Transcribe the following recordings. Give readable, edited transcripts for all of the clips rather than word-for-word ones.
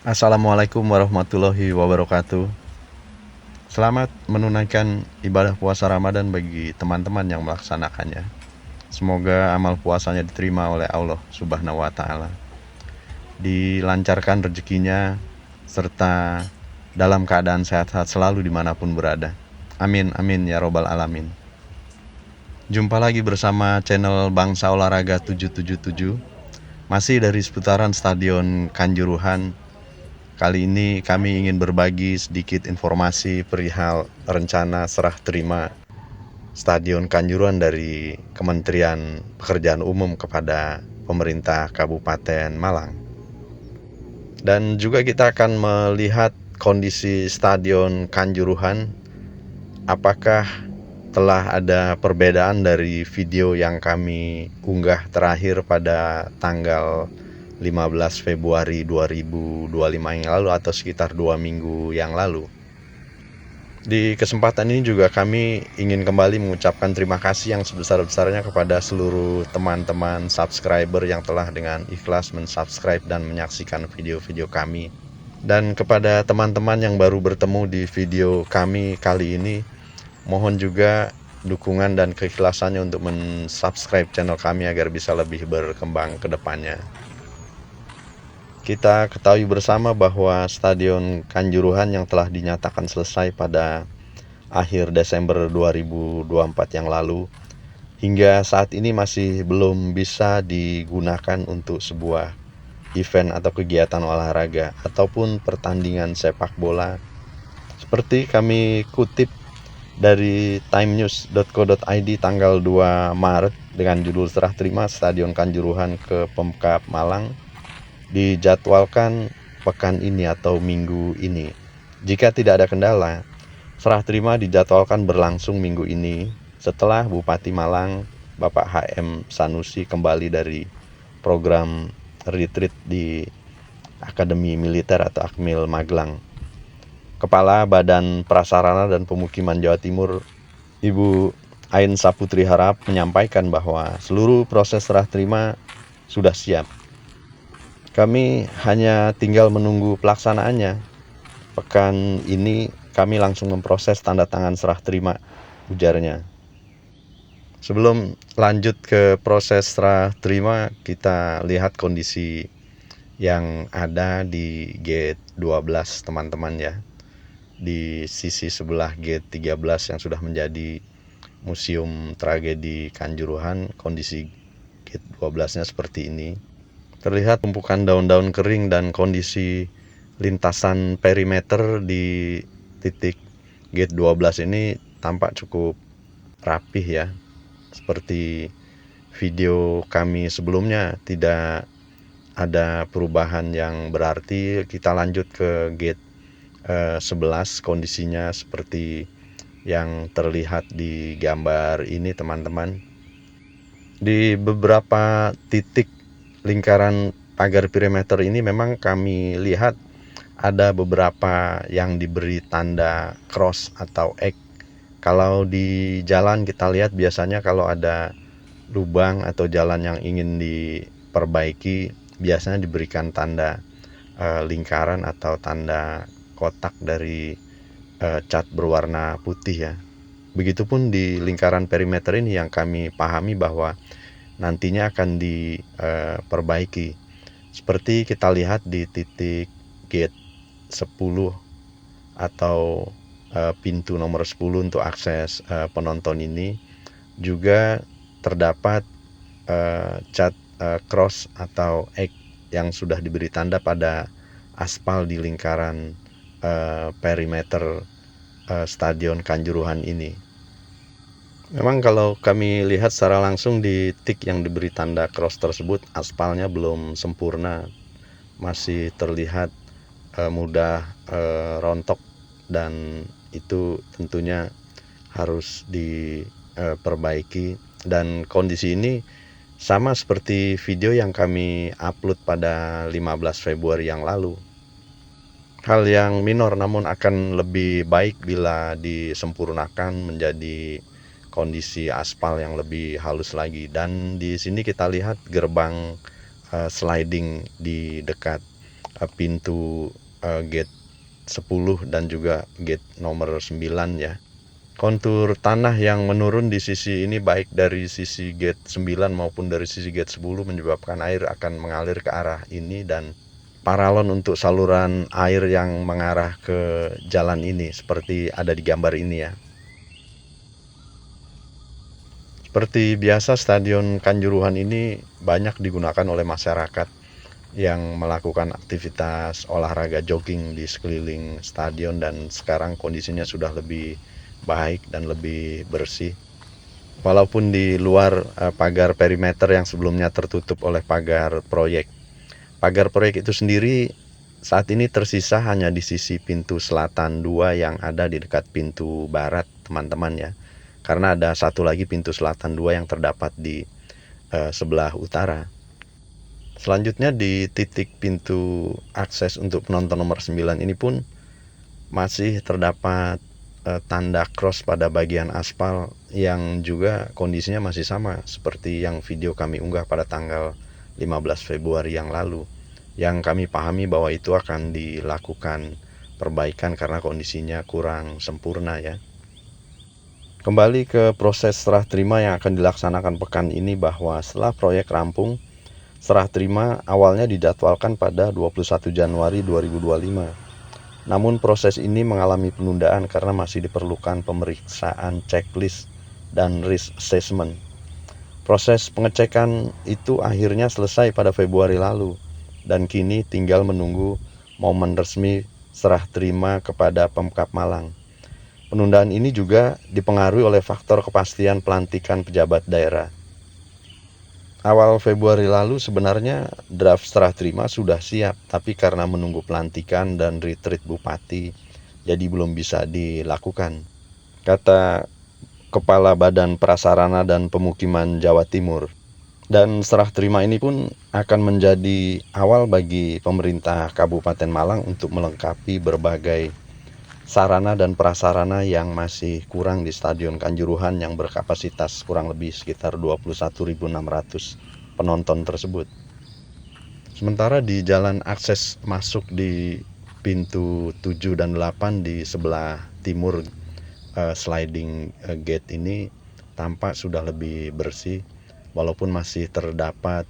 Assalamualaikum warahmatullahi wabarakatuh. Selamat menunaikan ibadah puasa Ramadan bagi teman-teman yang melaksanakannya. Semoga amal puasanya diterima oleh Allah Subhanahu wa Ta'ala, dilancarkan rezekinya, serta dalam keadaan sehat-sehat selalu dimanapun berada. Amin, amin ya robbal alamin. Jumpa lagi bersama channel Bangsa Olahraga 777, masih dari seputaran Stadion Kanjuruhan. Kali ini kami ingin berbagi sedikit informasi perihal rencana serah terima Stadion Kanjuruhan dari Kementerian Pekerjaan Umum kepada pemerintah Kabupaten Malang. Dan juga kita akan melihat kondisi Stadion Kanjuruhan, apakah telah ada perbedaan dari video yang kami unggah terakhir pada tanggal 15 Februari 2025 yang lalu, atau sekitar 2 minggu yang lalu. Di kesempatan ini juga kami ingin kembali mengucapkan terima kasih yang sebesar-besarnya kepada seluruh teman-teman subscriber yang telah dengan ikhlas mensubscribe dan menyaksikan video-video kami. Dan kepada teman-teman yang baru bertemu di video kami kali ini, mohon juga dukungan dan keikhlasannya untuk mensubscribe channel kami agar bisa lebih berkembang ke depannya. Kita ketahui bersama bahwa Stadion Kanjuruhan yang telah dinyatakan selesai pada akhir Desember 2024 yang lalu, hingga saat ini masih belum bisa digunakan untuk sebuah event atau kegiatan olahraga ataupun pertandingan sepak bola. Seperti kami kutip dari timenews.co.id tanggal 2 Maret dengan judul serah terima Stadion Kanjuruhan ke Pemkab Malang dijadwalkan pekan ini atau minggu ini. Jika tidak ada kendala, serah terima dijadwalkan berlangsung minggu ini setelah Bupati Malang Bapak HM Sanusi kembali dari program retreat di Akademi Militer atau Akmil Magelang. Kepala Badan Prasarana dan Pemukiman Jawa Timur, Ibu Ain Saputri Harap, menyampaikan bahwa seluruh proses serah terima sudah siap. Kami hanya tinggal menunggu pelaksanaannya. Pekan ini kami langsung memproses tanda tangan serah terima, ujarnya. Sebelum lanjut ke proses serah terima, kita lihat kondisi yang ada di gate 12 teman-teman ya. Di sisi sebelah gate 13 yang sudah menjadi Museum Tragedi Kanjuruhan, kondisi gate 12-nya seperti ini. Terlihat tumpukan daun-daun kering dan kondisi lintasan perimeter di titik gate 12 ini tampak cukup rapih ya. Seperti video kami sebelumnya, tidak ada perubahan yang berarti. Kita lanjut ke gate 11, kondisinya seperti yang terlihat di gambar ini teman-teman. Di beberapa titik lingkaran pagar perimeter ini memang kami lihat ada beberapa yang diberi tanda cross atau X. Kalau di jalan kita lihat biasanya kalau ada lubang atau jalan yang ingin diperbaiki, biasanya diberikan tanda lingkaran atau tanda kotak dari cat berwarna putih ya. Begitupun di lingkaran perimeter ini yang kami pahami bahwa nantinya akan diperbaiki. Seperti kita lihat di titik gate 10 atau pintu nomor 10 untuk akses penonton ini juga terdapat cat cross atau X yang sudah diberi tanda pada aspal di lingkaran perimeter Stadion Kanjuruhan ini. Memang kalau kami lihat secara langsung di tik yang diberi tanda cross tersebut, aspalnya belum sempurna, masih terlihat mudah rontok, dan itu tentunya harus diperbaiki. Dan kondisi ini sama seperti video yang kami upload pada 15 Februari yang lalu. Hal yang minor namun akan lebih baik bila disempurnakan menjadi kondisi aspal yang lebih halus lagi. Dan di sini kita lihat gerbang sliding di dekat pintu gate 10 dan juga gate nomor 9 ya. Kontur tanah yang menurun di sisi ini baik dari sisi gate 9 maupun dari sisi gate 10 menyebabkan air akan mengalir ke arah ini, dan paralon untuk saluran air yang mengarah ke jalan ini seperti ada di gambar ini ya. Seperti biasa, Stadion Kanjuruhan ini banyak digunakan oleh masyarakat yang melakukan aktivitas olahraga jogging di sekeliling stadion, dan sekarang kondisinya sudah lebih baik dan lebih bersih. Walaupun di luar pagar perimeter yang sebelumnya tertutup oleh pagar proyek. Pagar proyek itu sendiri saat ini tersisa hanya di sisi pintu selatan 2 yang ada di dekat pintu barat, teman-teman ya. Karena ada satu lagi pintu selatan 2 yang terdapat di sebelah utara. Selanjutnya di titik pintu akses untuk penonton nomor 9 ini pun masih terdapat tanda cross pada bagian aspal yang juga kondisinya masih sama seperti yang video kami unggah pada tanggal 15 Februari yang lalu, yang kami pahami bahwa itu akan dilakukan perbaikan karena kondisinya kurang sempurna ya. Kembali ke proses serah terima yang akan dilaksanakan pekan ini, bahwa setelah proyek rampung, serah terima awalnya dijadwalkan pada 21 Januari 2025. Namun proses ini mengalami penundaan karena masih diperlukan pemeriksaan checklist dan risk assessment. Proses pengecekan itu akhirnya selesai pada Februari lalu, dan kini tinggal menunggu momen resmi serah terima kepada Pemkab Malang. Penundaan ini juga dipengaruhi oleh faktor kepastian pelantikan pejabat daerah. Awal Februari lalu sebenarnya draft serah terima sudah siap, tapi karena menunggu pelantikan dan retreat bupati, jadi belum bisa dilakukan, kata Kepala Badan Prasarana dan Pemukiman Jawa Timur. Dan serah terima ini pun akan menjadi awal bagi pemerintah Kabupaten Malang untuk melengkapi berbagai sarana dan prasarana yang masih kurang di Stadion Kanjuruhan yang berkapasitas kurang lebih sekitar 21.600 penonton tersebut. Sementara di jalan akses masuk di pintu 7 dan 8 di sebelah timur sliding gate ini tampak sudah lebih bersih, walaupun masih terdapat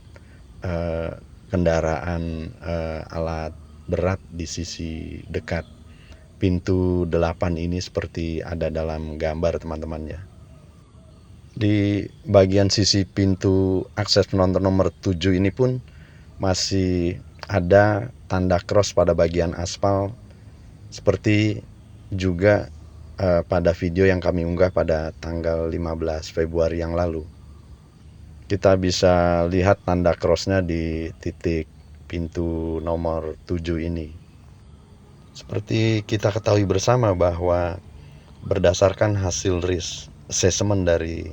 kendaraan alat berat di sisi dekat pintu 8 ini seperti ada dalam gambar, teman-teman ya. Di bagian sisi pintu akses penonton nomor 7 ini pun masih ada tanda cross pada bagian aspal seperti juga pada video yang kami unggah pada tanggal 15 Februari yang lalu. Kita bisa lihat tanda crossnya di titik pintu nomor 7 ini. Seperti kita ketahui bersama bahwa berdasarkan hasil risk assessment dari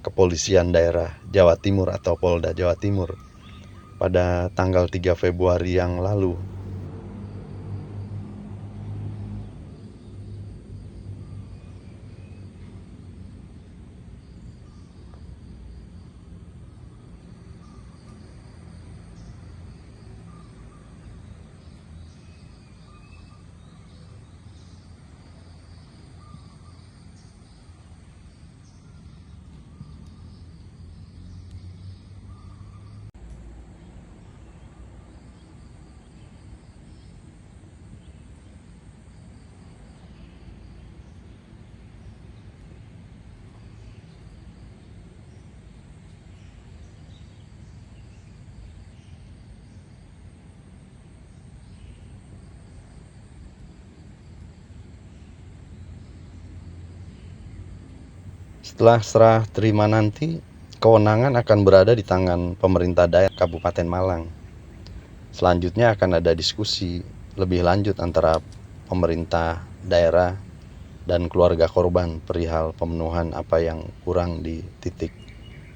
Kepolisian Daerah Jawa Timur atau Polda Jawa Timur pada tanggal 3 Februari yang lalu, setelah serah terima nanti, kewenangan akan berada di tangan pemerintah daerah Kabupaten Malang. Selanjutnya akan ada diskusi lebih lanjut antara pemerintah daerah dan keluarga korban perihal pemenuhan apa yang kurang di titik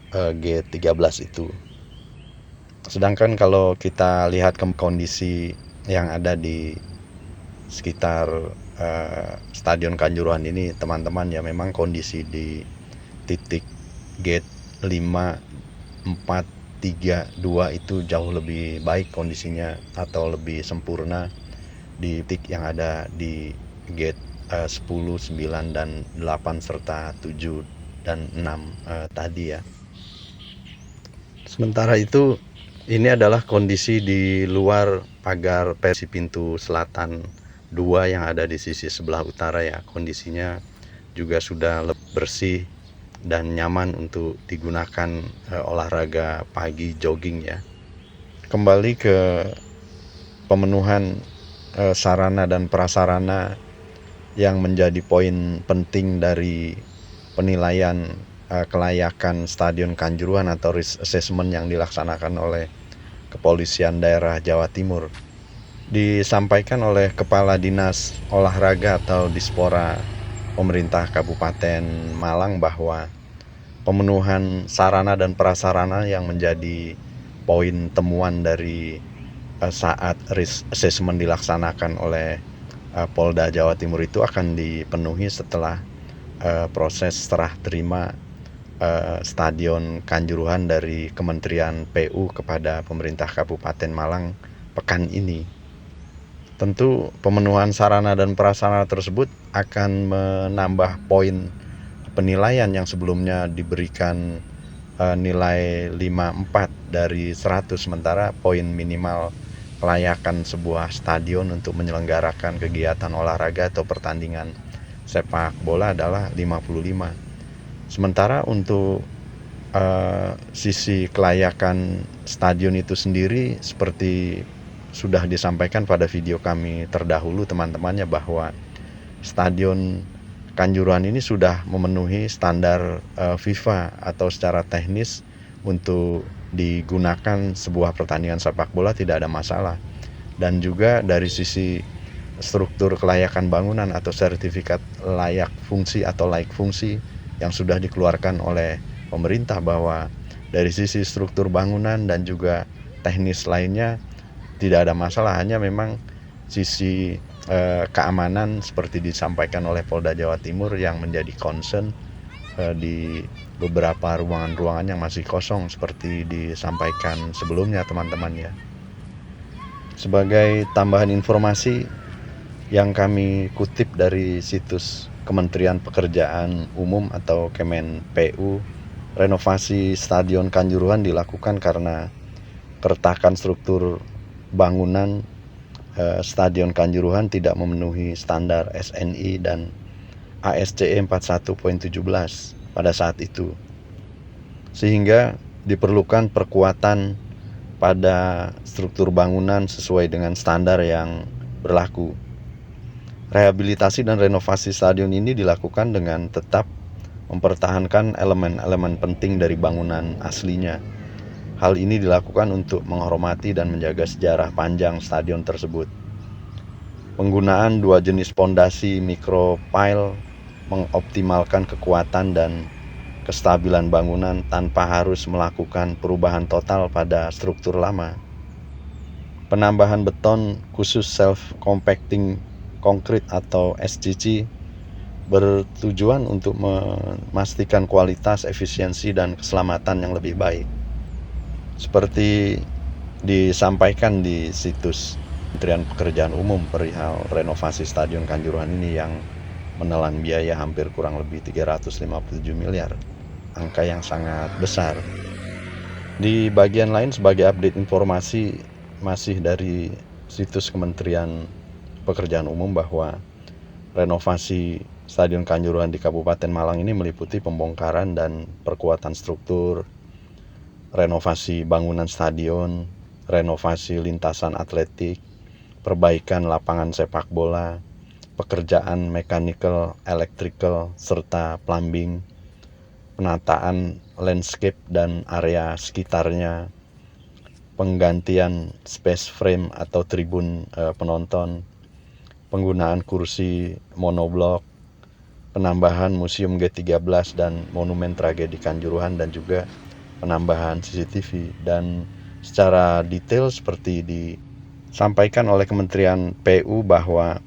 G13 itu. Sedangkan kalau kita lihat ke kondisi yang ada di sekitar Stadion Kanjuruhan ini, teman-teman ya, memang kondisi di titik gate 5, 4 3-2 itu jauh lebih baik kondisinya atau lebih sempurna di titik yang ada di gate 10, 9, dan 8 serta 7 dan 6 tadi ya. Sementara itu ini adalah kondisi di luar pagar versi pintu selatan 2 yang ada di sisi sebelah utara ya. Kondisinya juga sudah bersih dan nyaman untuk digunakan olahraga pagi jogging ya. Kembali ke pemenuhan sarana dan prasarana yang menjadi poin penting dari penilaian kelayakan Stadion Kanjuruhan atau risk assessment yang dilaksanakan oleh Kepolisian Daerah Jawa Timur. Disampaikan oleh Kepala Dinas Olahraga atau Dispora Pemerintah Kabupaten Malang bahwa pemenuhan sarana dan prasarana yang menjadi poin temuan dari saat risk assessment dilaksanakan oleh Polda Jawa Timur itu akan dipenuhi setelah proses serah terima Stadion Kanjuruhan dari Kementerian PU kepada pemerintah Kabupaten Malang pekan ini. Tentu pemenuhan sarana dan prasarana tersebut akan menambah poin penilaian yang sebelumnya diberikan nilai 54 dari 100, sementara poin minimal kelayakan sebuah stadion untuk menyelenggarakan kegiatan olahraga atau pertandingan sepak bola adalah 55. Sementara untuk sisi kelayakan stadion itu sendiri seperti sudah disampaikan pada video kami terdahulu teman-temannya, bahwa Stadion Kanjuruhan ini sudah memenuhi standar FIFA atau secara teknis untuk digunakan sebuah pertandingan sepak bola tidak ada masalah. Dan juga dari sisi struktur kelayakan bangunan atau sertifikat layak fungsi atau layak fungsi yang sudah dikeluarkan oleh pemerintah, bahwa dari sisi struktur bangunan dan juga teknis lainnya tidak ada masalah, hanya memang sisi keamanan seperti disampaikan oleh Polda Jawa Timur yang menjadi concern di beberapa ruangan-ruangan yang masih kosong seperti disampaikan sebelumnya teman-teman ya. Sebagai tambahan informasi yang kami kutip dari situs Kementerian Pekerjaan Umum atau Kemen-PU, renovasi Stadion Kanjuruhan dilakukan karena keretakan struktur bangunan Stadion Kanjuruhan tidak memenuhi standar SNI dan ASCE 41.17 pada saat itu, sehingga diperlukan perkuatan pada struktur bangunan sesuai dengan standar yang berlaku. Rehabilitasi dan renovasi stadion ini dilakukan dengan tetap mempertahankan elemen-elemen penting dari bangunan aslinya. Hal ini dilakukan untuk menghormati dan menjaga sejarah panjang stadion tersebut. Penggunaan 2 jenis pondasi micropile mengoptimalkan kekuatan dan kestabilan bangunan tanpa harus melakukan perubahan total pada struktur lama. Penambahan beton khusus self-compacting concrete atau SCC bertujuan untuk memastikan kualitas, efisiensi, dan keselamatan yang lebih baik. Seperti disampaikan di situs Kementerian Pekerjaan Umum perihal renovasi Stadion Kanjuruhan ini yang menelan biaya hampir kurang lebih 357 miliar, angka yang sangat besar. Di bagian lain sebagai update informasi masih dari situs Kementerian Pekerjaan Umum, bahwa renovasi Stadion Kanjuruhan di Kabupaten Malang ini meliputi pembongkaran dan perkuatan struktur, renovasi bangunan stadion, renovasi lintasan atletik, perbaikan lapangan sepak bola, pekerjaan mechanical, electrical, serta plumbing, penataan landscape dan area sekitarnya, penggantian space frame atau tribun penonton, penggunaan kursi monoblok, penambahan museum G13 dan monumen tragedi Kanjuruhan, dan juga penambahan CCTV. Dan secara detail seperti disampaikan oleh Kementerian PU, bahwa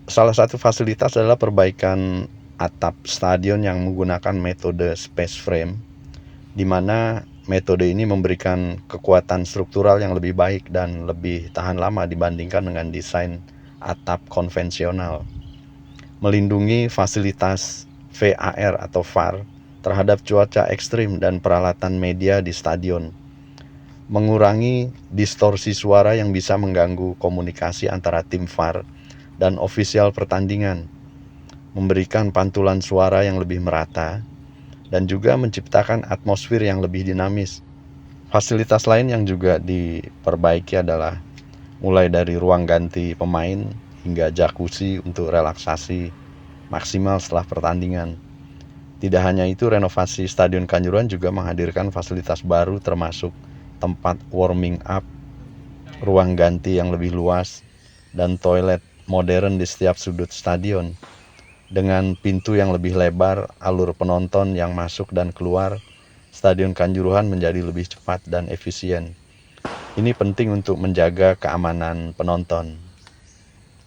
salah satu fasilitas adalah perbaikan atap stadion yang menggunakan metode space frame, di mana metode ini memberikan kekuatan struktural yang lebih baik dan lebih tahan lama dibandingkan dengan desain atap konvensional. Melindungi fasilitas VAR atau VAR terhadap cuaca ekstrim dan peralatan media di stadion. Mengurangi distorsi suara yang bisa mengganggu komunikasi antara tim VAR dan ofisial pertandingan. Memberikan pantulan suara yang lebih merata dan juga menciptakan atmosfer yang lebih dinamis. Fasilitas lain yang juga diperbaiki adalah mulai dari ruang ganti pemain hingga jacuzzi untuk relaksasi maksimal setelah pertandingan. Tidak hanya itu, renovasi Stadion Kanjuruhan juga menghadirkan fasilitas baru termasuk tempat warming up, ruang ganti yang lebih luas, dan toilet modern di setiap sudut stadion. Dengan pintu yang lebih lebar, alur penonton yang masuk dan keluar, Stadion Kanjuruhan menjadi lebih cepat dan efisien. Ini penting untuk menjaga keamanan penonton.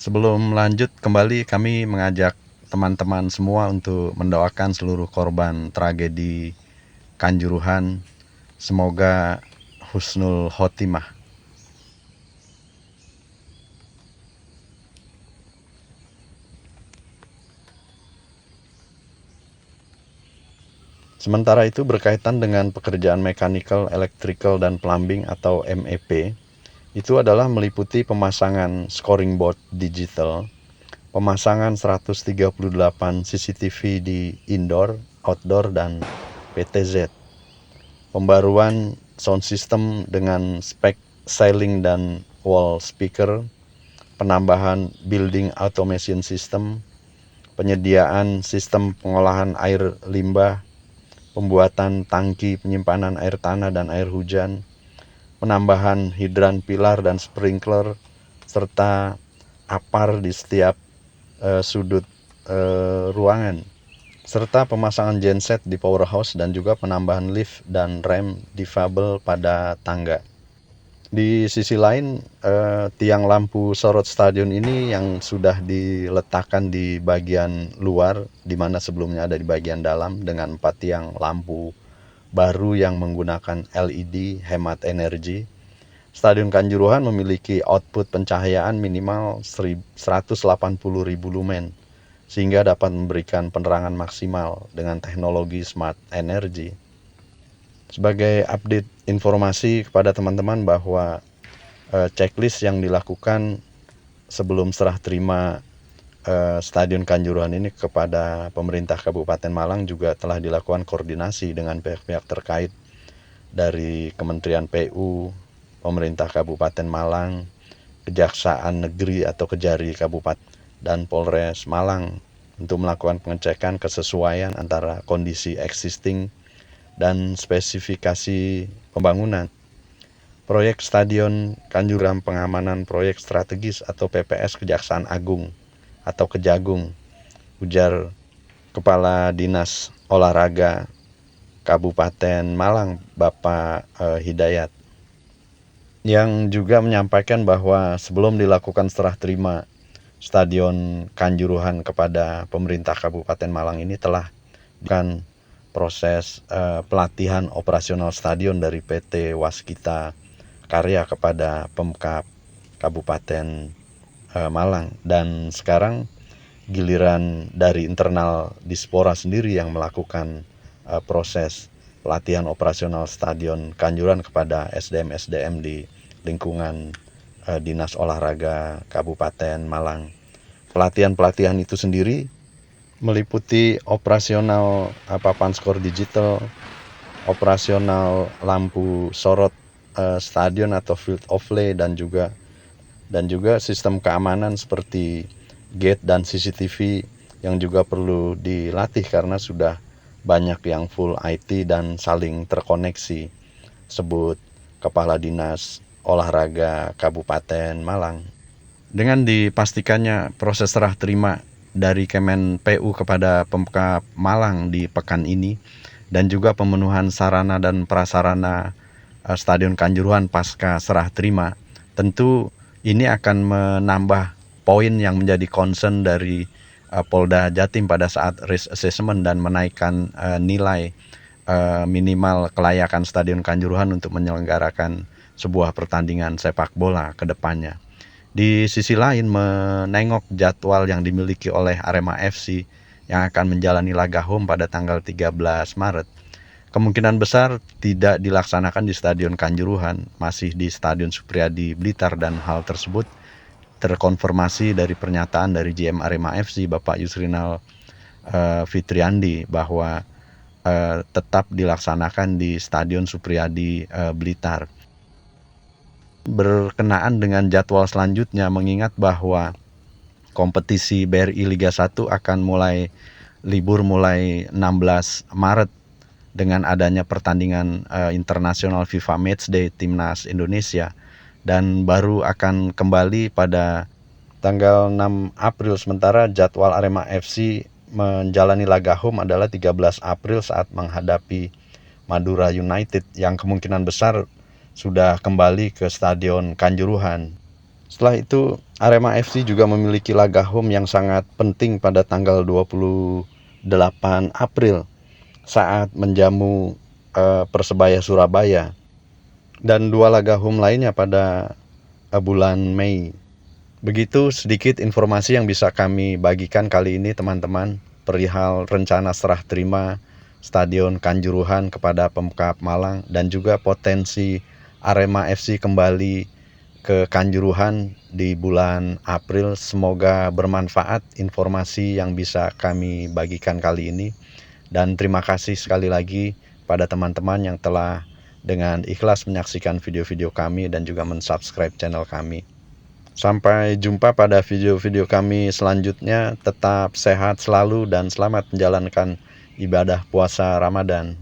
Sebelum lanjut kembali, kami mengajak teman-teman semua untuk mendoakan seluruh korban tragedi Kanjuruhan. Semoga husnul khotimah. Sementara itu, berkaitan dengan pekerjaan mechanical, electrical, dan plumbing atau MEP, itu adalah meliputi pemasangan scoring board digital, pemasangan 138 CCTV di indoor, outdoor, dan PTZ, pembaruan sound system dengan spek ceiling dan wall speaker, penambahan building automation system, penyediaan sistem pengolahan air limbah, pembuatan tangki penyimpanan air tanah dan air hujan, penambahan hidran pilar dan sprinkler, serta apar di setiap sudut ruangan, serta pemasangan genset di powerhouse dan juga penambahan lift dan rem difabel pada tangga. Di sisi lain, tiang lampu sorot stadion ini yang sudah diletakkan di bagian luar, di mana sebelumnya ada di bagian dalam, dengan 4 tiang lampu baru yang menggunakan LED hemat energi. Stadion Kanjuruhan memiliki output pencahayaan minimal 180.000 lumen, sehingga dapat memberikan penerangan maksimal dengan teknologi smart energy. Sebagai update informasi kepada teman-teman bahwa checklist yang dilakukan sebelum serah terima Stadion Kanjuruhan ini kepada pemerintah Kabupaten Malang juga telah dilakukan koordinasi dengan pihak-pihak terkait dari Kementerian PU, pemerintah Kabupaten Malang, Kejaksaan Negeri atau Kejari Kabupaten, dan Polres Malang untuk melakukan pengecekan kesesuaian antara kondisi existing dan spesifikasi pembangunan. Proyek Stadion Kanjuruhan Pengamanan Proyek Strategis atau PPS Kejaksaan Agung atau Kejagung, ujar Kepala Dinas Olahraga Kabupaten Malang, Bapak Hidayat, yang juga menyampaikan bahwa sebelum dilakukan serah terima Stadion Kanjuruhan kepada pemerintah Kabupaten Malang ini telah dilakukan proses pelatihan operasional stadion dari PT Waskita Karya kepada Pemkab Kabupaten Malang, dan sekarang giliran dari internal Dispora sendiri yang melakukan proses pelatihan operasional Stadion Kanjuruhan kepada SDM-SDM di lingkungan Dinas Olahraga Kabupaten Malang. Pelatihan-pelatihan itu sendiri meliputi operasional papan skor digital, operasional lampu sorot stadion atau field of play, dan juga sistem keamanan seperti gate dan CCTV yang juga perlu dilatih karena sudah banyak yang full IT dan saling terkoneksi, sebut Kepala Dinas Olahraga Kabupaten Malang. Dengan dipastikannya proses serah terima dari Kemen PU kepada Pemkab Malang di pekan ini, dan juga pemenuhan sarana dan prasarana Stadion Kanjuruhan pasca serah terima, tentu ini akan menambah poin yang menjadi concern dari Polda Jatim pada saat risk assessment dan menaikkan nilai minimal kelayakan Stadion Kanjuruhan untuk menyelenggarakan sebuah pertandingan sepak bola ke depannya. Di sisi lain, menengok jadwal yang dimiliki oleh Arema FC yang akan menjalani laga home pada tanggal 13 Maret, kemungkinan besar tidak dilaksanakan di Stadion Kanjuruhan, masih di Stadion Supriyadi Blitar, dan hal tersebut terkonfirmasi dari pernyataan dari GM Arema FC Bapak Yusrinal Fitriandi bahwa tetap dilaksanakan di Stadion Supriyadi Blitar. Berkenaan dengan jadwal selanjutnya, mengingat bahwa kompetisi BRI Liga 1 akan mulai libur mulai 16 Maret dengan adanya pertandingan internasional FIFA Matchday Timnas Indonesia, dan baru akan kembali pada tanggal 6 April. Sementara jadwal Arema FC menjalani laga home adalah 13 April saat menghadapi Madura United yang kemungkinan besar sudah kembali ke Stadion Kanjuruhan. Setelah itu, Arema FC juga memiliki laga home yang sangat penting pada tanggal 28 April saat menjamu Persebaya Surabaya, dan 2 laga home lainnya pada bulan Mei. Begitu sedikit informasi yang bisa kami bagikan kali ini, teman-teman, perihal rencana serah terima Stadion Kanjuruhan kepada Pemkab Malang dan juga potensi Arema FC kembali ke Kanjuruhan di bulan April. Semoga bermanfaat informasi yang bisa kami bagikan kali ini. Dan terima kasih sekali lagi pada teman-teman yang telah dengan ikhlas menyaksikan video-video kami dan juga mensubscribe channel kami. Sampai jumpa pada video-video kami selanjutnya. Tetap sehat selalu dan selamat menjalankan ibadah puasa Ramadan.